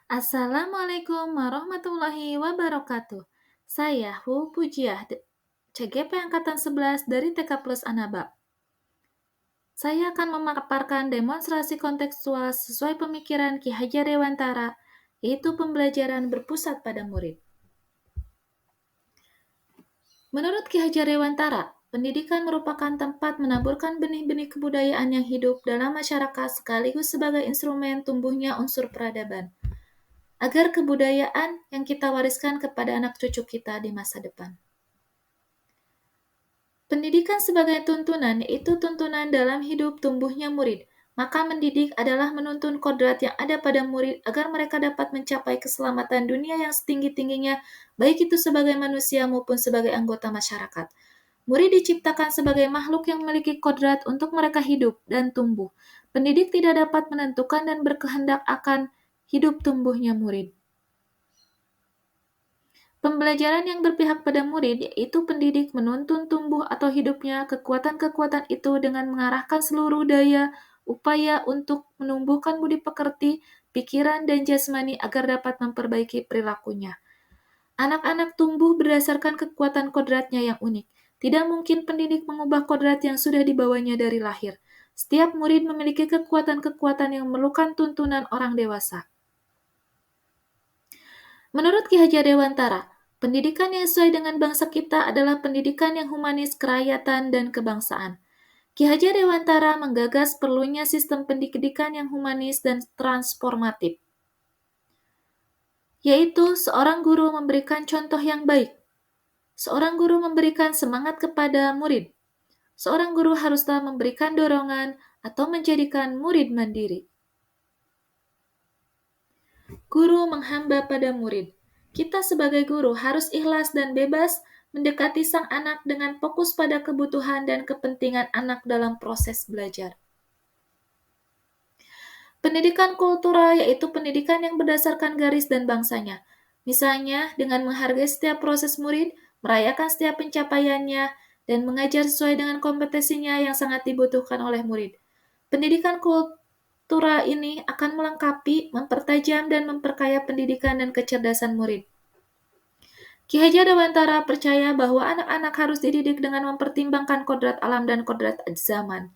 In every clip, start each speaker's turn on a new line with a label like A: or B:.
A: Assalamualaikum warahmatullahi wabarakatuh. Saya Hu Pujiah, CGP Angkatan 11 dari TK Plus Anaba. Saya akan memaparkan demonstrasi kontekstual sesuai pemikiran Ki Hajar Dewantara, yaitu pembelajaran berpusat pada murid. Menurut Ki Hajar Dewantara, pendidikan merupakan tempat menaburkan benih-benih kebudayaan yang hidup dalam masyarakat sekaligus sebagai instrumen tumbuhnya unsur peradaban, agar kebudayaan yang kita wariskan kepada anak cucu kita di masa depan. Pendidikan sebagai tuntunan yaitu tuntunan dalam hidup tumbuhnya murid. Maka mendidik adalah menuntun kodrat yang ada pada murid agar mereka dapat mencapai keselamatan dunia yang setinggi-tingginya, baik itu sebagai manusia maupun sebagai anggota masyarakat. Murid diciptakan sebagai makhluk yang memiliki kodrat untuk mereka hidup dan tumbuh. Pendidik tidak dapat menentukan dan berkehendak akan hidup tumbuhnya murid. Pembelajaran yang berpihak pada murid, yaitu pendidik menuntun tumbuh atau hidupnya kekuatan-kekuatan itu dengan mengarahkan seluruh daya upaya untuk menumbuhkan budi pekerti, pikiran, dan jasmani agar dapat memperbaiki perilakunya. Anak-anak tumbuh berdasarkan kekuatan kodratnya yang unik. Tidak mungkin pendidik mengubah kodrat yang sudah dibawanya dari lahir. Setiap murid memiliki kekuatan-kekuatan yang memerlukan tuntunan orang dewasa. Menurut Ki Hajar Dewantara, pendidikan yang sesuai dengan bangsa kita adalah pendidikan yang humanis, kerakyatan, dan kebangsaan. Ki Hajar Dewantara menggagas perlunya sistem pendidikan yang humanis dan transformatif, yaitu seorang guru memberikan contoh yang baik. Seorang guru memberikan semangat kepada murid. Seorang guru haruslah memberikan dorongan atau menjadikan murid mandiri. Guru menghamba pada murid. Kita sebagai guru harus ikhlas dan bebas mendekati sang anak dengan fokus pada kebutuhan dan kepentingan anak dalam proses belajar. Pendidikan kultural yaitu pendidikan yang berdasarkan garis dan bangsanya. Misalnya, dengan menghargai setiap proses murid, merayakan setiap pencapaiannya, dan mengajar sesuai dengan kompetensinya yang sangat dibutuhkan oleh murid. Pendidikan kultural ini akan melengkapi, mempertajam, dan memperkaya pendidikan dan kecerdasan murid. Ki Hajar Dewantara percaya bahwa anak-anak harus dididik dengan mempertimbangkan kodrat alam dan kodrat zaman.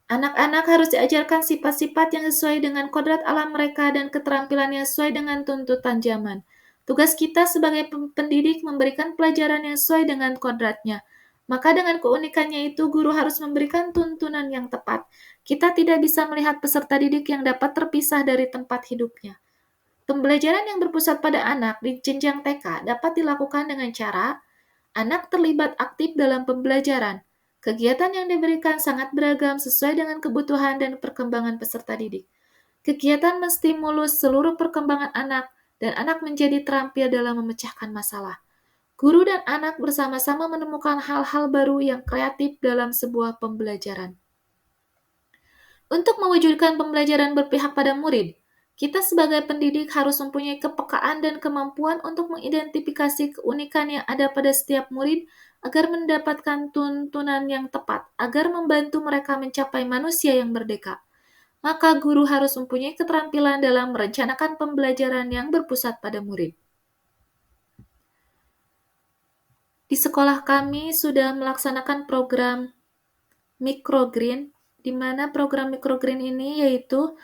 A: Anak-anak harus diajarkan sifat-sifat yang sesuai dengan kodrat alam mereka dan keterampilan yang sesuai dengan tuntutan zaman. Tugas kita sebagai pendidik memberikan pelajaran yang sesuai dengan kodratnya. Maka dengan keunikannya itu, guru harus memberikan tuntunan yang tepat. Kita tidak bisa melihat peserta didik yang dapat terpisah dari tempat hidupnya. Pembelajaran yang berpusat pada anak di jenjang TK dapat dilakukan dengan cara anak terlibat aktif dalam pembelajaran. Kegiatan yang diberikan sangat beragam sesuai dengan kebutuhan dan perkembangan peserta didik. Kegiatan menstimulus seluruh perkembangan anak dan anak menjadi terampil dalam memecahkan masalah. Guru dan anak bersama-sama menemukan hal-hal baru yang kreatif dalam sebuah pembelajaran. Untuk mewujudkan pembelajaran berpihak pada murid, kita sebagai pendidik harus mempunyai kepekaan dan kemampuan untuk mengidentifikasi keunikan yang ada pada setiap murid agar mendapatkan tuntunan yang tepat, agar membantu mereka mencapai manusia yang merdeka. Maka guru harus mempunyai keterampilan dalam merencanakan pembelajaran yang berpusat pada murid. Di sekolah kami sudah melaksanakan program microgreen, di mana program microgreen ini yaitu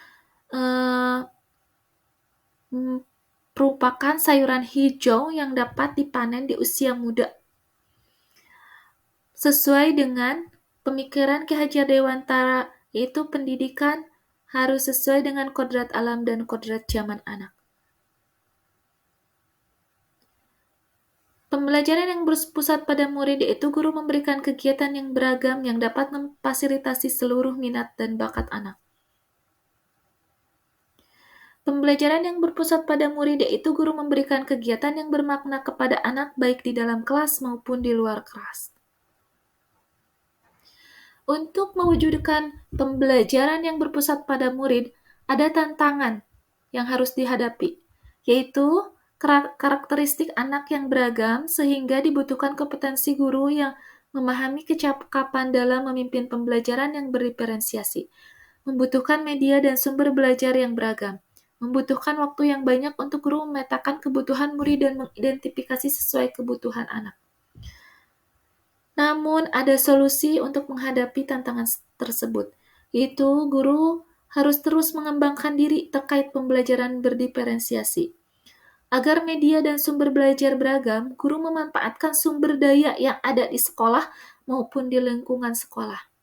A: merupakan sayuran hijau yang dapat dipanen di usia muda. Sesuai dengan pemikiran Ki Hajar Dewantara, yaitu pendidikan harus sesuai dengan kodrat alam dan kodrat zaman anak. Pembelajaran yang berpusat pada murid yaitu guru memberikan kegiatan yang beragam yang dapat memfasilitasi seluruh minat dan bakat anak. Pembelajaran yang berpusat pada murid yaitu guru memberikan kegiatan yang bermakna kepada anak baik di dalam kelas maupun di luar kelas. Untuk mewujudkan pembelajaran yang berpusat pada murid, ada tantangan yang harus dihadapi, yaitu karakteristik anak yang beragam sehingga dibutuhkan kompetensi guru yang memahami kecakapan dalam memimpin pembelajaran yang berdiferensiasi, membutuhkan media dan sumber belajar yang beragam, membutuhkan waktu yang banyak untuk guru memetakan kebutuhan murid dan mengidentifikasi sesuai kebutuhan anak. Namun, ada solusi untuk menghadapi tantangan tersebut, yaitu guru harus terus mengembangkan diri terkait pembelajaran berdiferensiasi. Agar media dan sumber belajar beragam, guru memanfaatkan sumber daya yang ada di sekolah maupun di lingkungan sekolah.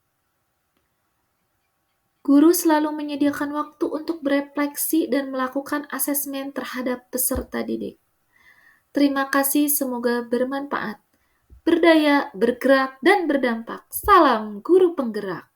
A: Guru selalu menyediakan waktu untuk berefleksi dan melakukan asesmen terhadap peserta didik. Terima kasih, semoga bermanfaat. Berdaya, bergerak, dan berdampak. Salam guru penggerak.